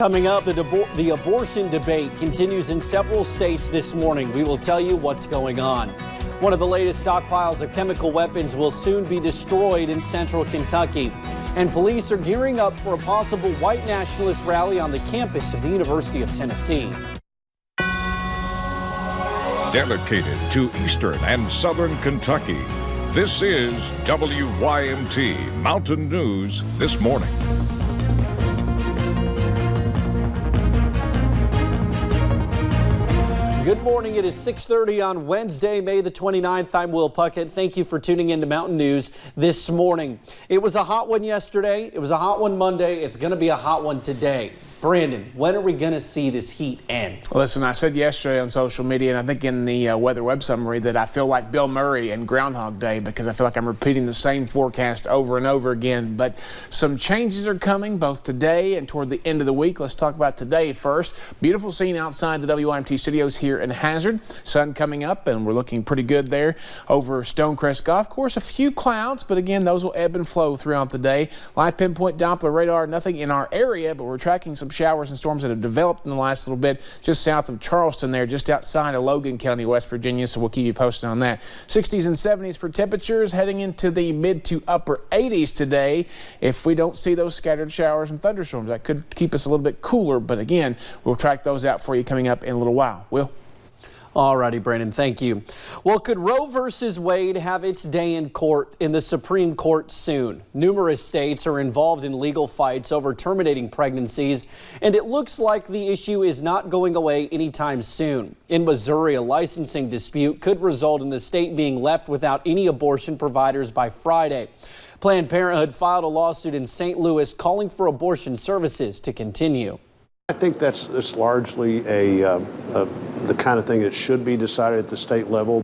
Coming up, the abortion debate continues in several states this morning. We will tell you what's going on. One of the latest stockpiles of chemical weapons will soon be destroyed in central Kentucky. And police are gearing up for a possible white nationalist rally on the campus of the University of Tennessee. Dedicated to Eastern and Southern Kentucky, this is WYMT Mountain News This Morning. Good morning. It is 6:30 on Wednesday, May the 29th. I'm Will Puckett. Thank you for tuning in to Mountain News this morning. It was a hot one yesterday. It was a hot one Monday. It's going to be a hot one today. Brandon, when are we going to see this heat end? Listen, I said yesterday on social media, and I think in the weather web summary, that I feel like Bill Murray in Groundhog Day because I feel like I'm repeating the same forecast over and over again. But some changes are coming both today and toward the end of the week. Let's talk about today first. Beautiful scene outside the WYMT Studios here in Hazard. Sun coming up, and we're looking pretty good there over Stonecrest Golf Course. A few clouds, but again, those will ebb and flow throughout the day. Live pinpoint Doppler radar, nothing in our area, but we're tracking some showers and storms that have developed in the last little bit just south of Charleston there, just outside of Logan County, West Virginia, so we'll keep you posted on that. 60s and 70s for temperatures, heading into the mid to upper 80s today. If we don't see those scattered showers and thunderstorms, that could keep us a little bit cooler, but again, we'll track those out for you coming up in a little while. Will? All righty, Brandon, thank you. Well, could Roe versus Wade have its day in court in the Supreme Court soon? Numerous states are involved in legal fights over terminating pregnancies, and it looks like the issue is not going away anytime soon. In Missouri, a licensing dispute could result in the state being left without any abortion providers by Friday. Planned Parenthood filed a lawsuit in St. Louis calling for abortion services to continue. I think that's largely the kind of thing that should be decided at the state level.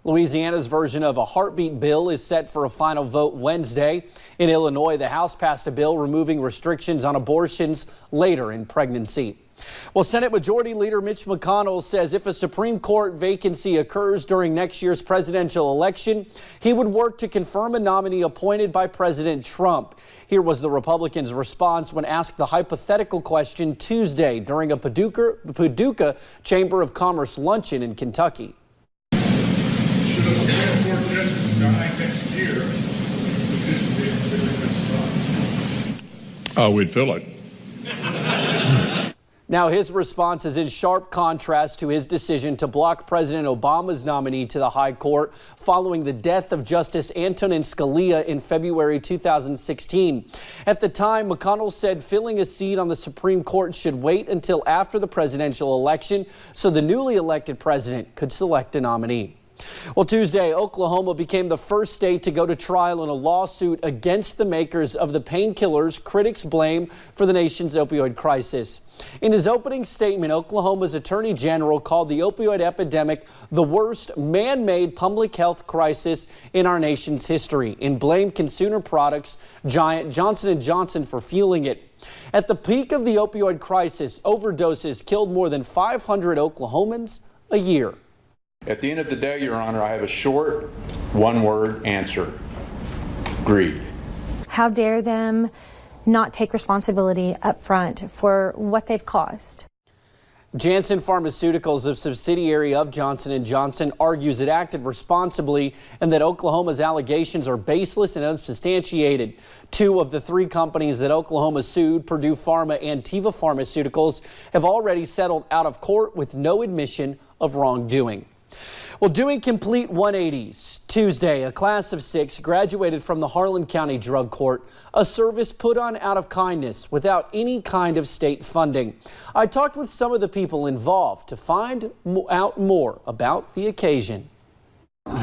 Louisiana's version of a heartbeat bill is set for a final vote Wednesday. In Illinois, the House passed a bill removing restrictions on abortions later in pregnancy. Well, Senate Majority Leader Mitch McConnell says if a Supreme Court vacancy occurs during next year's presidential election, he would work to confirm a nominee appointed by President Trump. Here was the Republicans' response when asked the hypothetical question Tuesday during a Paducah Chamber of Commerce luncheon in Kentucky. Should a Supreme Court justice die next year, would this be a filling spot? We'd fill it. Now, his response is in sharp contrast to his decision to block President Obama's nominee to the high court following the death of Justice Antonin Scalia in February 2016. At the time, McConnell said filling a seat on the Supreme Court should wait until after the presidential election so the newly elected president could select a nominee. Well, Tuesday, Oklahoma became the first state to go to trial in a lawsuit against the makers of the painkillers critics blame for the nation's opioid crisis. In his opening statement, Oklahoma's Attorney General called the opioid epidemic the worst man-made public health crisis in our nation's history and blamed consumer products giant Johnson & Johnson for fueling it. At the peak of the opioid crisis, overdoses killed more than 500 Oklahomans a year. At the end of the day, Your Honor, I have a short, one-word answer: greed. How dare them not take responsibility up front for what they've caused? Janssen Pharmaceuticals, a subsidiary of Johnson & Johnson, argues it acted responsibly and that Oklahoma's allegations are baseless and unsubstantiated. Two of the three companies that Oklahoma sued, Purdue Pharma and Teva Pharmaceuticals, have already settled out of court with no admission of wrongdoing. Well, doing complete 180s. Tuesday, a class of 6 graduated from the Harlan County Drug Court, a service put on out of kindness without any kind of state funding. I talked with some of the people involved to find out more about the occasion.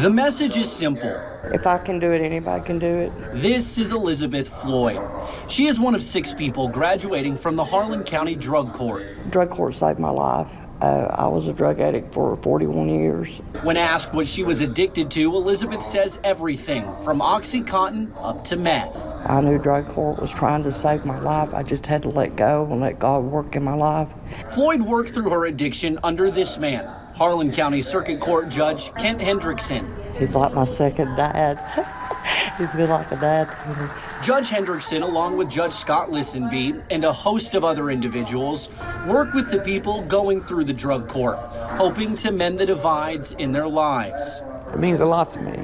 The message is simple. If I can do it, anybody can do it. This is Elizabeth Floyd. She is one of 6 people graduating from the Harlan County Drug Court. Drug court saved my life. I was a drug addict for 41 years. When asked what she was addicted to, Elizabeth says everything from OxyContin up to meth. I knew drug court was trying to save my life. I just had to let go and let God work in my life. Floyd worked through her addiction under this man, Harlan County Circuit Court Judge Kent Hendrickson. He's like my second dad. He's been like a dad to me. Judge Hendrickson, along with Judge Scott Listenby and a host of other individuals, work with the people going through the drug court, hoping to mend the divides in their lives. It means a lot to me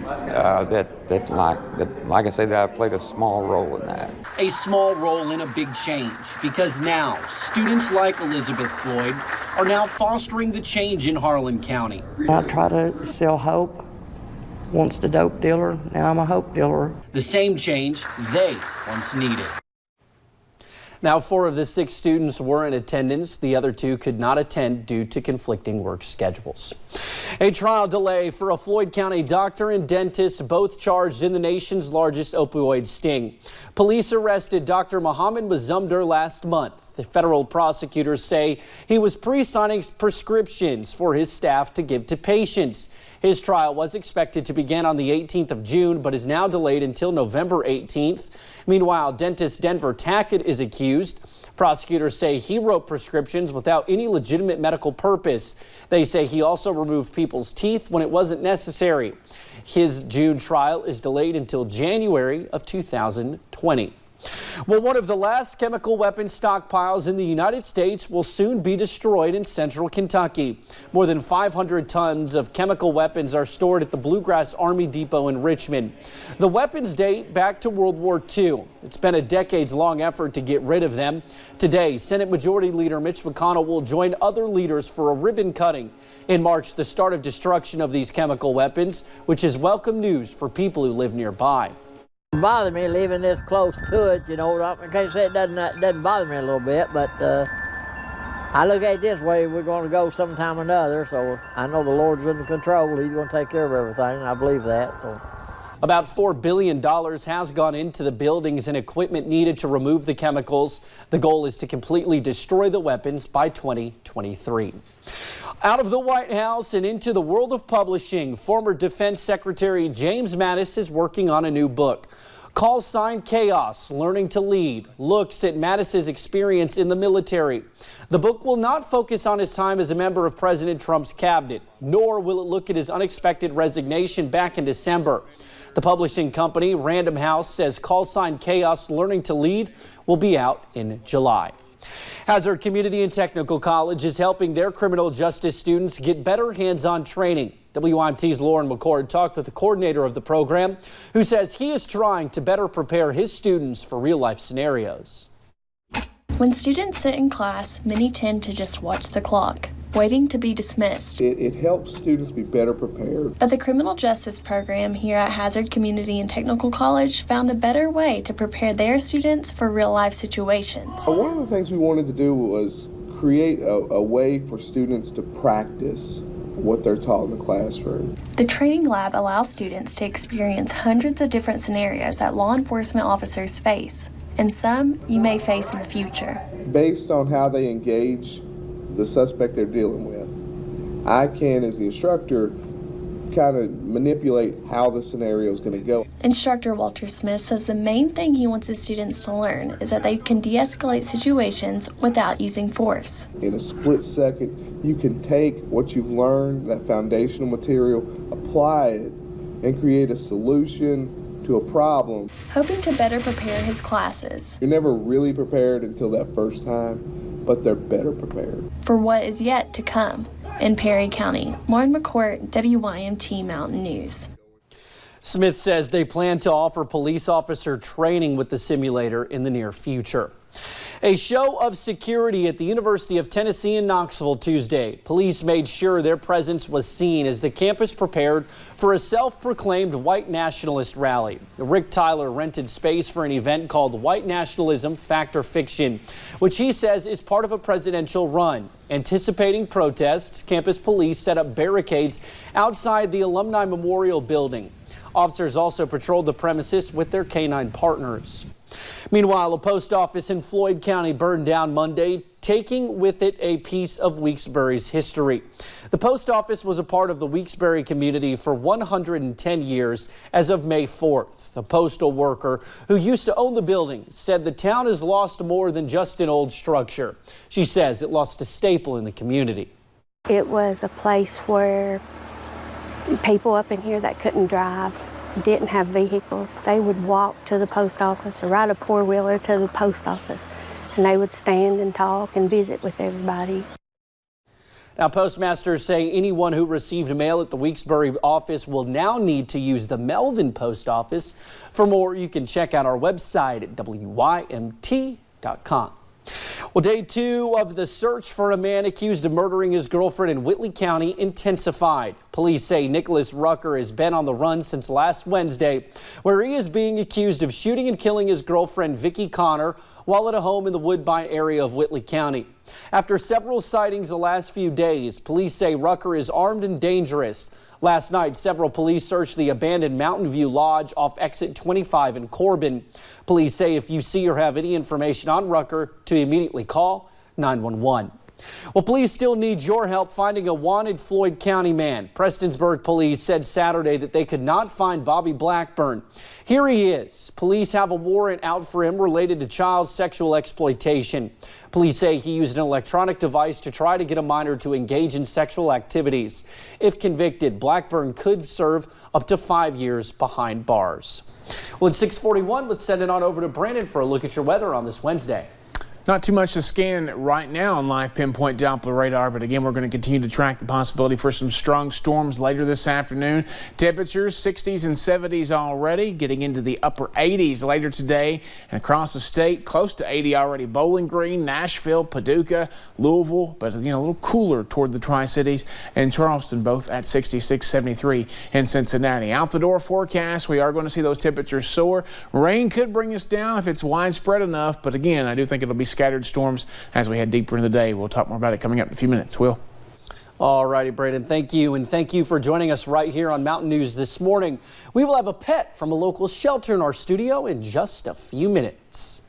like I say, that I played a small role in that. A small role in a big change, because now students like Elizabeth Floyd are now fostering the change in Harlan County. I try to sell hope. Once the dope dealer, now I'm a hope dealer. The same change they once needed. Now, 4 of the 6 students were in attendance. The other 2 could not attend due to conflicting work schedules. A trial delay for a Floyd County doctor and dentist, both charged in the nation's largest opioid sting. Police arrested Dr. Mohammed Mazumder last month. The federal prosecutors say he was pre-signing prescriptions for his staff to give to patients. His trial was expected to begin on the 18th of June, but is now delayed until November 18th. Meanwhile, dentist Denver Tackett is accused. Prosecutors say he wrote prescriptions without any legitimate medical purpose. They say he also removed people's teeth when it wasn't necessary. His June trial is delayed until January of 2020. Well, one of the last chemical weapons stockpiles in the United States will soon be destroyed in central Kentucky. More than 500 tons of chemical weapons are stored at the Bluegrass Army Depot in Richmond. The weapons date back to World War II. It's been a decades-long effort to get rid of them. Today, Senate Majority Leader Mitch McConnell will join other leaders for a ribbon cutting and march the start of destruction of these chemical weapons, which is welcome news for people who live nearby. It bother me living this close to it, you know. I can't say it doesn't bother me a little bit, but I look at it this way: we're going to go sometime or another. So I know the Lord's in control; He's going to take care of everything. I believe that. So. About $4 billion has gone into the buildings and equipment needed to remove the chemicals. The goal is to completely destroy the weapons by 2023. Out of the White House and into the world of publishing, former Defense Secretary James Mattis is working on a new book. Call Sign Chaos, Learning to Lead, looks at Mattis's experience in the military. The book will not focus on his time as a member of President Trump's cabinet, nor will it look at his unexpected resignation back in December. The publishing company, Random House, says Call Sign Chaos, Learning to Lead will be out in July. Hazard Community and Technical College is helping their criminal justice students get better hands-on training. WYMT's Lauren McCord talked with the coordinator of the program, who says he is trying to better prepare his students for real-life scenarios. When students sit in class, many tend to just watch the clock, waiting to be dismissed. It helps students be better prepared. But the criminal justice program here at Hazard Community and Technical College found a better way to prepare their students for real-life situations. One of the things we wanted to do was create a way for students to practice what they're taught in the classroom. The training lab allows students to experience hundreds of different scenarios that law enforcement officers face, and some you may face in the future. Based on how they engage the suspect they're dealing with, I can, as the instructor, kind of manipulate how the scenario is going to go. Instructor Walter Smith says the main thing he wants his students to learn is that they can de-escalate situations without using force. In a split second, you can take what you've learned, that foundational material, apply it, and create a solution to a problem. Hoping to better prepare his classes. You're never really prepared until that first time, but they're better prepared for what is yet to come. In Perry County, Lauren McCourt, WYMT Mountain News. Smith says they plan to offer police officer training with the simulator in the near future. A show of security at the University of Tennessee in Knoxville Tuesday. Police made sure their presence was seen as the campus prepared for a self-proclaimed white nationalist rally. Rick Tyler rented space for an event called White Nationalism Fact or Fiction, which he says is part of a presidential run. Anticipating protests, campus police set up barricades outside the Alumni Memorial Building. Officers also patrolled the premises with their canine partners. Meanwhile, a post office in Floyd County burned down Monday, taking with it a piece of Weeks-Bury's history. The post office was a part of the Weeks-Bury community for 110 years as of May 4th. A postal worker who used to own the building said the town has lost more than just an old structure. She says it lost a staple in the community. It was a place where people up in here that couldn't drive didn't have vehicles, they would walk to the post office or ride a four-wheeler to the post office, and they would stand and talk and visit with everybody. Now, postmasters say anyone who received mail at the Weeks-Bury office will now need to use the Melvin post office. For more, you can check out our website at WYMT.com. Well, day 2 of the search for a man accused of murdering his girlfriend in Whitley County intensified. Police say Nicholas Rucker has been on the run since last Wednesday, where he is being accused of shooting and killing his girlfriend Vicki Connor while at a home in the Woodbine area of Whitley County. After several sightings the last few days, police say Rucker is armed and dangerous. Last night, several police searched the abandoned Mountain View Lodge off exit 25 in Corbin. Police say if you see or have any information on Rucker, to immediately call 911. Well, police still need your help finding a wanted Floyd County man. Prestonsburg police said Saturday that they could not find Bobby Blackburn. Here he is. Police have a warrant out for him related to child sexual exploitation. Police say he used an electronic device to try to get a minor to engage in sexual activities. If convicted, Blackburn could serve up to 5 years behind bars. Well, it's 6:41. Let's send it on over to Brandon for a look at your weather on this Wednesday. Not too much to scan right now on live pinpoint Doppler radar, but again, we're going to continue to track the possibility for some strong storms later this afternoon. Temperatures 60s and 70s already, getting into the upper 80s later today and across the state, close to 80 already. Bowling Green, Nashville, Paducah, Louisville, but again, a little cooler toward the Tri-Cities, and Charleston, both at 66, 73 in Cincinnati. Out the door forecast, we are going to see those temperatures soar. Rain could bring us down if it's widespread enough, but again, I do think it'll be scattered storms as we head deeper into the day. We'll talk more about it coming up in a few minutes. Will? All righty, Braden, thank you. And thank you for joining us right here on Mountain News this morning. We will have a pet from a local shelter in our studio in just a few minutes.